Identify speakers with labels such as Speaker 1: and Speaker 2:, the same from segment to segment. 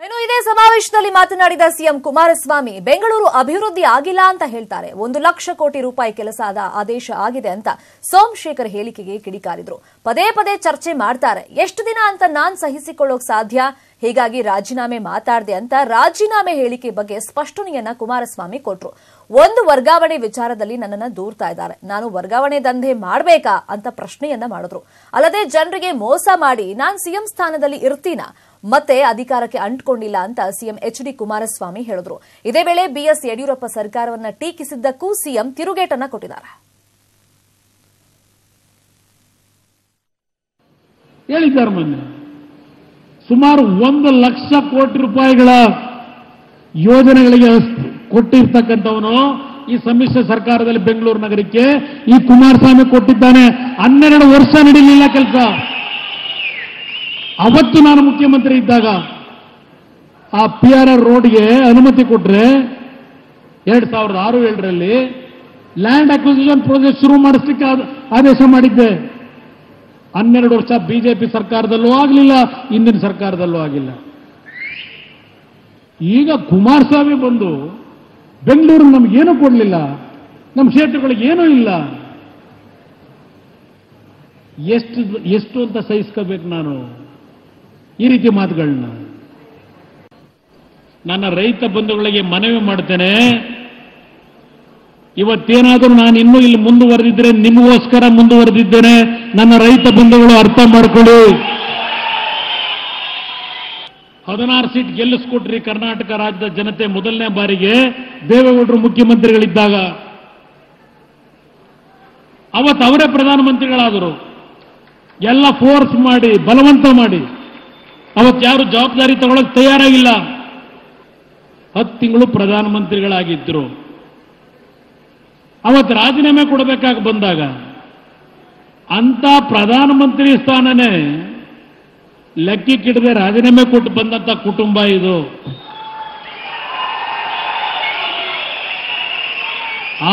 Speaker 1: ಇನ್ನು ಇದೇ ಸಮಾವೇಶದಲ್ಲಿ ಮಾತನಾಡಿದ ಸಿಎಂ ಕುಮಾರಸ್ವಾಮಿ ಬೆಂಗಳೂರು ಅಭಿವೃದ್ಧಿ ಆಗಿಲ್ಲ ಅಂತ ಹೇಳ್ತಾರೆ. 1 ಲಕ್ಷ ಕೋಟಿ ರೂಪಾಯಿ ಕೆಲಸದ ಆದೇಶ ಆಗಿದೆ ಅಂತ ಸೋಮಶೇಖರ್ ಹೇಳಿಕೆಗೆ ಕಿಡಿಕಾರಿದ್ರು. ಪದೇ ಪದೇ ಚರ್ಚೆ ಮಾಡ್ತಾರೆ. ಎಷ್ಟು ದಿನ ಅಂತ ನಾನ್ ಸಹಿಸಿಕೊಳ್ಳೋಕ್ ಸಾಧ್ಯ, ಹೀಗಾಗಿ ರಾಜೀನಾಮೆ ಮಾತಾಡಿದೆ ಅಂತ ರಾಜೀನಾಮೆ ಹೇಳಿಕೆ ಬಗ್ಗೆ ಸ್ಪಷ್ಟನೆಯನ್ನ ಕುಮಾರಸ್ವಾಮಿ ಕೊಟ್ರು. ಒಂದು ವರ್ಗಾವಣೆ ವಿಚಾರದಲ್ಲಿ ನನ್ನನ್ನ ದೂರ್ತಾ ಇದ್ದಾರೆ. ನಾನು ವರ್ಗಾವಣೆ ದಂಧೆ ಮಾಡಬೇಕಾ ಅಂತ ಪ್ರಶ್ನೆಯನ್ನ ಮಾಡಿದ್ರು. ಅಲ್ಲದೆ ಜನರಿಗೆ ಮೋಸ ಮಾಡಿ ನಾನ್ ಸಿಎಂ ಸ್ಥಾನದಲ್ಲಿ ಇರ್ತೀನಾ, ಮತ್ತೆ ಅಧಿಕಾರಕ್ಕೆ ಅಂಟ್ಕೊಂಡಿಲ್ಲ ಅಂತ ಸಿಎಂ ಎಚ್ಡಿ ಕುಮಾರಸ್ವಾಮಿ ಹೇಳಿದ್ರು. ಇದೇ ವೇಳೆ ಬಿಎಸ್ ಯಡಿಯೂರಪ್ಪ ಸರ್ಕಾರವನ್ನ ಟೀಕಿಸಿದ್ದಕ್ಕೂ ಸಿಎಂ ತಿರುಗೇಟನ್ನ ಕೊಟ್ಟಿದ್ದಾರೆ.
Speaker 2: ಹೇಳಿದ್ದಾರೆ ಮೊನ್ನೆ ಸುಮಾರು 1 ಲಕ್ಷ ಕೋಟಿ ರೂಪಾಯಿಗಳ ಯೋಜನೆಗಳಿಗೆ ಕೊಟ್ಟಿರ್ತಕ್ಕಂಥವನು ಈ ಸಮ್ಮಿಶ್ರ ಸರ್ಕಾರದಲ್ಲಿ ಬೆಂಗಳೂರು ನಗರಕ್ಕೆ ಈ ಕುಮಾರಸ್ವಾಮಿ ಕೊಟ್ಟಿದ್ದಾನೆ. 12 ವರ್ಷ ನಡೀಲಿಲ್ಲ ಕೆಲಸ. ಅವತ್ತು ನಾನು ಮುಖ್ಯಮಂತ್ರಿ ಇದ್ದಾಗ ಆ PRR ರೋಡ್ಗೆ ಅನುಮತಿ ಕೊಟ್ರೆ 2006-7ರಲ್ಲಿ ಲ್ಯಾಂಡ್ ಅಕ್ವಿಸಿಷನ್ ಪ್ರೋಸೆಸ್ ಶುರು ಮಾಡಿಸ್ಲಿಕ್ಕೆ ಆದೇಶ ಮಾಡಿದ್ದೆ. 12 ವರ್ಷ ಬಿಜೆಪಿ ಸರ್ಕಾರದಲ್ಲೂ ಆಗಲಿಲ್ಲ, ಇಂದಿನ ಸರ್ಕಾರದಲ್ಲೂ ಆಗಿಲ್ಲ. ಈಗ ಕುಮಾರಸ್ವಾಮಿ ಬಂದು ಬೆಂಗಳೂರು ನಮಗೇನು ಕೊಡಲಿಲ್ಲ, ನಮ್ಮ ಕ್ಷೇತ್ರಗಳಿಗೆ ಏನೂ ಇಲ್ಲ, ಎಷ್ಟು ಅಂತ ಸಹಿಸ್ಕೋಬೇಕು ನಾನು ಈ ರೀತಿ ಮಾತುಗಳನ್ನ? ನನ್ನ ರೈತ ಬಂಧುಗಳಿಗೆ ಮನವಿ ಮಾಡ್ತೇನೆ, ಇವತ್ತೇನಾದರೂ ನಾನು ಇನ್ನೂ ಇಲ್ಲಿ ಮುಂದುವರೆದಿದ್ರೆ ನಿಮಗೋಸ್ಕರ ಮುಂದುವರೆದಿದ್ದೇನೆ. ನನ್ನ ರೈತ ಬಂಧುಗಳು ಅರ್ಥ ಮಾಡ್ಕೊಳ್ಳಿ. 16 ಸೀಟ್ ಗೆಲ್ಲಿಸ್ಕೊಟ್ರಿ ಕರ್ನಾಟಕ ರಾಜ್ಯದ ಜನತೆ ಮೊದಲನೇ ಬಾರಿಗೆ ದೇವೇಗೌಡರು ಮುಖ್ಯಮಂತ್ರಿಗಳಿದ್ದಾಗ. ಅವತ್ತು ಅವರೇ ಪ್ರಧಾನಮಂತ್ರಿಗಳಾದರು. ಎಲ್ಲ ಫೋರ್ಸ್ ಮಾಡಿ ಬಲವಂತ ಮಾಡಿ ಅವತ್ತು ಯಾರು ಜವಾಬ್ದಾರಿ ತಗೊಳ್ಳೋಕೆ ತಯಾರಾಗಿಲ್ಲ. 10 ತಿಂಗಳು ಪ್ರಧಾನಮಂತ್ರಿಗಳಾಗಿದ್ದರು. ಅವತ್ತು ರಾಜೀನಾಮೆ ಕೊಡಬೇಕಾಗಿ ಬಂದಾಗ ಅಂತ ಪ್ರಧಾನಮಂತ್ರಿ ಸ್ಥಾನನೇ ಲೆಕ್ಕಕ್ಕಿಡದೆ ರಾಜೀನಾಮೆ ಕೊಟ್ಟು ಬಂದಂತ ಕುಟುಂಬ ಇದು.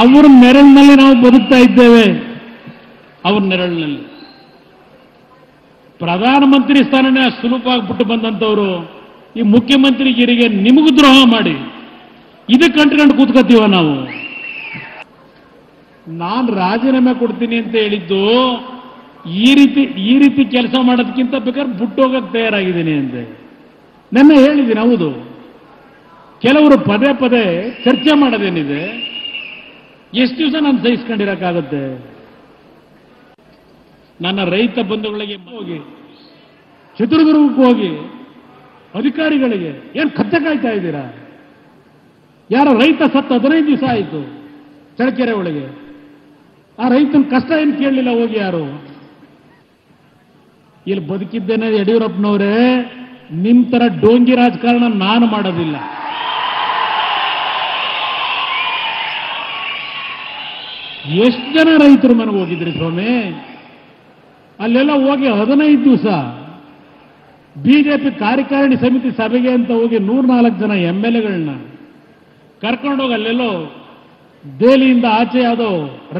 Speaker 2: ಅವ್ರ ನೆರಳಿನಲ್ಲಿ ನಾವು ಬದುಕ್ತಾ ಇದ್ದೇವೆ. ಅವ್ರ ನೆರಳಿನಲ್ಲಿ ಪ್ರಧಾನಮಂತ್ರಿ ಸ್ಥಾನನೇ ಸುಲಭವಾಗಿ ಬಿಟ್ಟು ಬಂದಂತವರು ಈ ಮುಖ್ಯಮಂತ್ರಿಗಿರಿಗೆ ನಿಮಗೂ ದ್ರೋಹ ಮಾಡಿ ಇದಕ್ಕೆ ಕಂಟ್ಕೊಂಡು ಕೂತ್ಕೋತೀವ ನಾವು. ನಾನು ರಾಜೀನಾಮೆ ಕೊಡ್ತೀನಿ ಅಂತ ಹೇಳಿದ್ದು ಈ ರೀತಿ ಕೆಲಸ ಮಾಡೋದಕ್ಕಿಂತ ಬೇಕಾದ್ರೆ ಬಿಟ್ಟೋಗಕ್ಕೆ ತಯಾರಾಗಿದ್ದೀನಿ ಅಂತೆ ನನ್ನ ಹೇಳಿದ್ದೀನಿ. ಹೌದು, ಕೆಲವರು ಪದೇ ಪದೇ ಚರ್ಚೆ ಮಾಡೋದೇನಿದೆ, ಎಷ್ಟು ದಿವಸ ನಾನು ಸಹಿಸ್ಕೊಂಡಿರಕ್ಕಾಗತ್ತೆ? ನನ್ನ ರೈತ ಬಂಧುಗಳಿಗೆ ಹೋಗಿ, ಚಿತ್ರದುರ್ಗಕ್ಕೆ ಹೋಗಿ, ಅಧಿಕಾರಿಗಳಿಗೆ ಏನು ಕತ್ತೆ ಕಾಯ್ತಾ ಇದ್ದೀರಾ? ಯಾರ ರೈತ ಸತ್ತ 15 ದಿವಸ ಆಯಿತು ಚಳ್ಳಕೆರೆ ಒಳಗೆ. ಆ ರೈತನ ಕಷ್ಟ ಏನು ಕೇಳಲಿಲ್ಲ ಹೋಗಿ ಯಾರು? ಇಲ್ಲಿ ಬದುಕಿದ್ದೇನೆ ಯಡಿಯೂರಪ್ಪನವರೇ, ನಿಮ್ ತರ ಡೋಂಗಿ ರಾಜಕಾರಣ ನಾನು ಮಾಡೋದಿಲ್ಲ. ಎಷ್ಟು ಜನ ರೈತರು ಮನೆಗೆ ಹೋಗಿದ್ರಿ ಸ್ವಾಮಿ? ಅಲ್ಲೆಲ್ಲ ಹೋಗಿ 15 ದಿವಸ ಬಿಜೆಪಿ ಕಾರ್ಯಕಾರಿಣಿ ಸಮಿತಿ ಸಭೆಗೆ ಅಂತ ಹೋಗಿ 104 ಜನ MLAಗಳನ್ನ ಕರ್ಕೊಂಡೋಗಿ ಅಲ್ಲೆಲ್ಲೋ ದೆಹಲಿಯಿಂದ ಆಚೆ ಯಾವುದೋ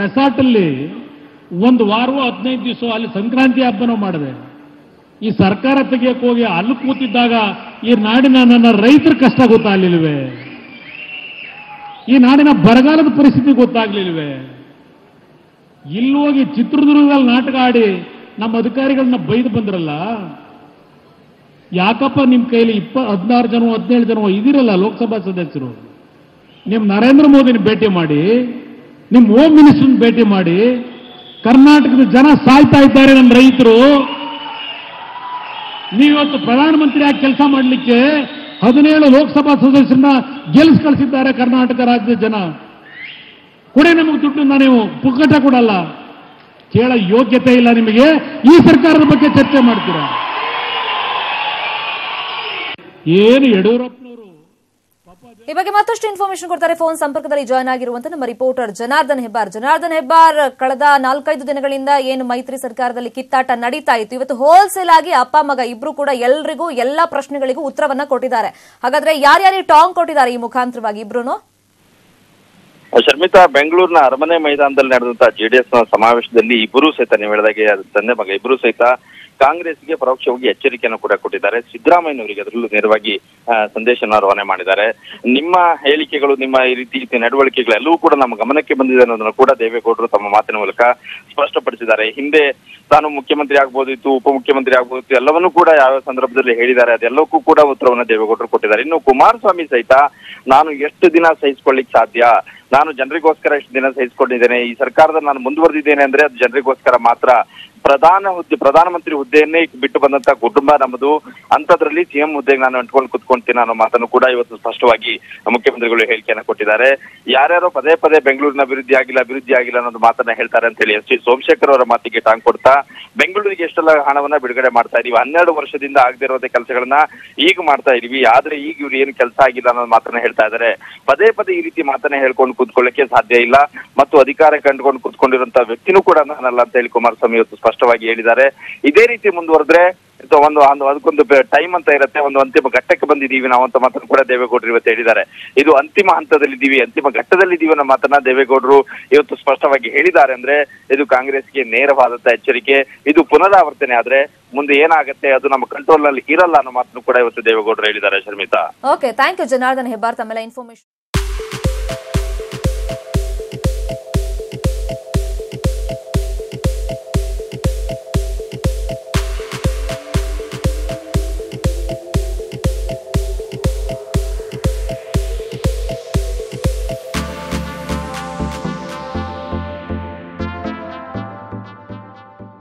Speaker 2: ರೆಸಾರ್ಟಲ್ಲಿ 1 ವಾರವೋ 15 ದಿವಸ ಅಲ್ಲಿ ಸಂಕ್ರಾಂತಿ ಹಬ್ಬನೂ ಮಾಡಿದೆ. ಈ ಸರ್ಕಾರ ತೆಗೆಯಕ್ಕೆ ಹೋಗಿ ಅಲ್ಲಿ ಕೂತಿದ್ದಾಗ ಈ ನಾಡಿನ ನನ್ನ ರೈತರ ಕಷ್ಟ ಗೊತ್ತಾಗ್ಲಿಲ್ವೇ? ಈ ನಾಡಿನ ಬರಗಾಲದ ಪರಿಸ್ಥಿತಿ ಗೊತ್ತಾಗ್ಲಿಲ್ವೇ? ಇಲ್ಲಿ ಹೋಗಿ ಚಿತ್ರದುರ್ಗದಲ್ಲಿ ನಾಟಕ ಆಡಿ ನಮ್ಮ ಅಧಿಕಾರಿಗಳನ್ನ ಬೈದು ಬಂದ್ರಲ್ಲ. ಯಾಕಪ್ಪ ನಿಮ್ಮ ಕೈಲಿ 16 ಜನ 17 ಜನ ಇದಿರಲ್ಲ ಲೋಕಸಭಾ ಸದಸ್ಯರು? ನಿಮ್ಮ ನರೇಂದ್ರ ಮೋದಿನ ಭೇಟಿ ಮಾಡಿ, ನಿಮ್ಮ ಹೋಮ್ ಮಿನಿಸ್ಟರ್ನ ಭೇಟಿ ಮಾಡಿ, ಕರ್ನಾಟಕದ ಜನ ಸಾಯ್ತಾ ಇದ್ದಾರೆ ನನ್ನ ರೈತರು, ನೀವತ್ತು ಪ್ರಧಾನಮಂತ್ರಿಯಾಗಿ ಕೆಲಸ ಮಾಡಲಿಕ್ಕೆ 17 ಲೋಕಸಭಾ ಸದಸ್ಯರನ್ನ ಗೆಲ್ಲಿಸಿ ಕಳಿಸಿದ್ದಾರೆ ಕರ್ನಾಟಕ ರಾಜ್ಯದ ಜನ. ಕೊಡಿ ನಮಗೆ ದುಡ್ಡನ್ನ, ನೀವು ಪುಕ್ಕಟ ಕೊಡಲ್ಲ. ಕೇಳೋ ಯೋಗ್ಯತೆ ಇಲ್ಲ ನಿಮಗೆ. ಈ ಸರ್ಕಾರದ ಬಗ್ಗೆ ಚರ್ಚೆ ಮಾಡ್ತೀರಾ? ಏನು ಯಡಿಯೂರಪ್ಪನವರು
Speaker 1: ಈ ಬಗ್ಗೆ ಮತ್ತಷ್ಟು ಇನ್ಫಾರ್ಮೇಶನ್ ಕೊಡ್ತಾರೆ. ಫೋನ್ ಸಂಪರ್ಕದಲ್ಲಿ ಜಾಯ್ನ್ ಆಗಿರುವಂತಹ ನಮ್ಮ ರಿಪೋರ್ಟರ್ ಜನಾರ್ದನ್ ಹೆಬ್ಬಾರ್. ಕಳೆದ 4-5 ದಿನಗಳಿಂದ ಏನು ಮೈತ್ರಿ ಸರ್ಕಾರದಲ್ಲಿ ಕಿತ್ತಾಟ ನಡೀತಾ ಇತ್ತು, ಇವತ್ತು ಹೋಲ್ಸೇಲ್ ಆಗಿ ಅಪ್ಪ ಮಗ ಇಬ್ರು ಕೂಡ ಎಲ್ರಿಗೂ ಎಲ್ಲಾ ಪ್ರಶ್ನೆಗಳಿಗೂ ಉತ್ತರವನ್ನ ಕೊಟ್ಟಿದ್ದಾರೆ. ಹಾಗಾದ್ರೆ ಯಾರ್ಯಾರಿಗೆ ಟಾಂಗ್ ಕೊಟ್ಟಿದ್ದಾರೆ ಈ ಮುಖಾಂತರವಾಗಿ ಇಬ್ರು?
Speaker 3: ಶರ್ಮಿತಾ, ಬೆಂಗಳೂರಿನ ಅರಮನೆ ಮೈದಾನದಲ್ಲಿ ನಡೆದಂತಹ ಜೆಡಿಎಸ್ ಸಮಾವೇಶದಲ್ಲಿ ಇಬ್ಬರೂ ಸಹಿತ ನೀವು ಹೇಳಿದಾಗೆ ತಂದೆ ಮಗ ಇಬ್ಬರೂ ಸಹಿತ ಕಾಂಗ್ರೆಸ್ಗೆ ಪರೋಕ್ಷವಾಗಿ ಎಚ್ಚರಿಕೆಯನ್ನು ಕೂಡ ಕೊಟ್ಟಿದ್ದಾರೆ. ಸಿದ್ದರಾಮಯ್ಯನವರಿಗೆ ಅದರಲ್ಲೂ ನೇರವಾಗಿ ಸಂದೇಶವನ್ನು ರವಾನೆ ಮಾಡಿದ್ದಾರೆ. ನಿಮ್ಮ ಹೇಳಿಕೆಗಳು, ನಿಮ್ಮ ಈ ರೀತಿ ನಡವಳಿಕೆಗಳೆಲ್ಲವೂ ಕೂಡ ನಮ್ಮ ಗಮನಕ್ಕೆ ಬಂದಿದೆ ಅನ್ನೋದನ್ನು ಕೂಡ ದೇವೇಗೌಡರು ತಮ್ಮ ಮಾತಿನ ಮೂಲಕ ಸ್ಪಷ್ಟಪಡಿಸಿದ್ದಾರೆ. ಹಿಂದೆ ತಾನು ಮುಖ್ಯಮಂತ್ರಿ ಆಗ್ಬೋದಿತ್ತು, ಉಪಮುಖ್ಯಮಂತ್ರಿ ಆಗ್ಬೋದಿತ್ತು, ಎಲ್ಲವನ್ನೂ ಕೂಡ ಯಾವ ಸಂದರ್ಭದಲ್ಲಿ ಹೇಳಿದ್ದಾರೆ. ಅದೆಲ್ಲಕ್ಕೂ ಕೂಡ ಉತ್ತರವನ್ನು ದೇವೇಗೌಡರು ಕೊಟ್ಟಿದ್ದಾರೆ. ಇನ್ನು ಕುಮಾರಸ್ವಾಮಿ ಸಹಿತ ನಾನು ಎಷ್ಟು ದಿನ ಸಹಿಸಿಕೊಳ್ಳಿಕ್ ಸಾಧ್ಯ, ನಾನು ಜನರಿಗೋಸ್ಕರ ಎಷ್ಟು ದಿನ ಸಹಿಸಿಕೊಂಡಿದ್ದೇನೆ, ಈ ಸರ್ಕಾರದಲ್ಲಿ ನಾನು ಮುಂದುವರೆದಿದ್ದೇನೆ ಅಂದ್ರೆ ಅದು ಜನರಿಗೋಸ್ಕರ ಮಾತ್ರ. ಪ್ರಧಾನಮಂತ್ರಿ ಹುದ್ದೆಯನ್ನೇ ಬಿಟ್ಟು ಬಂದಂತ ಕುಟುಂಬ ನಮ್ಮದು, ಅಂತದ್ರಲ್ಲಿ ಸಿಎಂ ಹುದ್ದೆಗೆ ನಾನು ಅಂಟ್ಕೊಂಡು ಕುತ್ಕೊಂತೀನಿ ಅನ್ನೋ ಮಾತನ್ನು ಕೂಡ ಇವತ್ತು ಸ್ಪಷ್ಟವಾಗಿ ಮುಖ್ಯಮಂತ್ರಿಗಳು ಹೇಳಿಕೆಯನ್ನು ಕೊಟ್ಟಿದ್ದಾರೆ. ಯಾರ್ಯಾರೋ ಪದೇ ಪದೇ ಬೆಂಗಳೂರಿನ ಅಭಿವೃದ್ಧಿ ಆಗಿಲ್ಲ ಅನ್ನೋದು ಮಾತನ್ನ ಹೇಳ್ತಾರೆ ಅಂತ ಹೇಳಿ ಎಸ್.ಟಿ. ಸೋಮಶೇಖರ್ ಅವರ ಮಾತಿಗೆ ಟಾಂಗ್ ಕೊಡ್ತಾ ಬೆಂಗಳೂರಿಗೆ ಎಷ್ಟೆಲ್ಲ ಹಣವನ್ನ ಬಿಡುಗಡೆ ಮಾಡ್ತಾ ಇದೀವಿ, 12 ವರ್ಷದಿಂದ ಆಗದಿರೋದೇ ಕೆಲಸಗಳನ್ನ ಈಗ ಮಾಡ್ತಾ ಇದೀವಿ, ಆದ್ರೆ ಈಗ ಇವ್ರು ಏನು ಕೆಲಸ ಆಗಿಲ್ಲ ಅನ್ನೋದು ಮಾತನ್ನ ಹೇಳ್ತಾ ಇದ್ದಾರೆ. ಪದೇ ಪದೇ ಈ ರೀತಿ ಮಾತನ್ನ ಹೇಳ್ಕೊಂಡು ಕೂತ್ಕೊಳ್ಳಕ್ಕೆ ಸಾಧ್ಯ ಇಲ್ಲ ಮತ್ತು ಅಧಿಕಾರ ಕಂಡುಕೊಂಡು ಕೂತ್ಕೊಂಡಿರುವಂತ ವ್ಯಕ್ತಿನೂ ಕೂಡ ನಾನಲ್ಲ ಅಂತ ಹೇಳಿ ಕುಮಾರಸ್ವಾಮಿ ಇವತ್ತು ಸ್ಪಷ್ಟವಾಗಿ ಹೇಳಿದ್ದಾರೆ. ಇದೇ ರೀತಿ ಮುಂದುವರೆದ್ರೆ ಅದಕ್ಕೊಂದು ಟೈಮ್ ಅಂತ ಇರುತ್ತೆ, ಒಂದು ಅಂತಿಮ ಘಟ್ಟಕ್ಕೆ ಬಂದಿದ್ದೀವಿ ನಾವು ಅಂತ ಮಾತನ್ನು ಕೂಡ ದೇವೇಗೌಡರು ಇವತ್ತು ಹೇಳಿದ್ದಾರೆ. ಇದು ಅಂತಿಮ ಹಂತದಲ್ಲಿದ್ದೀವಿ, ಅಂತಿಮ ಘಟ್ಟದಲ್ಲಿದ್ದೀವಿ ಅನ್ನೋ ಮಾತನ್ನ ದೇವೇಗೌಡರು ಇವತ್ತು ಸ್ಪಷ್ಟವಾಗಿ ಹೇಳಿದ್ದಾರೆ. ಅಂದ್ರೆ ಇದು ಕಾಂಗ್ರೆಸ್ಗೆ ನೇರವಾದಂತ ಎಚ್ಚರಿಕೆ. ಇದು ಪುನರಾವರ್ತನೆ ಆದ್ರೆ ಮುಂದೆ ಏನಾಗುತ್ತೆ ಅದು ನಮ್ಮ ಕಂಟ್ರೋಲ್ ನಲ್ಲಿ ಇರಲ್ಲ ಅನ್ನೋ ಮಾತನ್ನು ಕೂಡ ಇವತ್ತು ದೇವೇಗೌಡರು ಹೇಳಿದ್ದಾರೆ. Sharmita,
Speaker 1: okay, thank you Janardhan Hebbar, ತಮ್ಮೆಲ್ಲ ಇನ್ಫಾರ್ಮೇಶನ್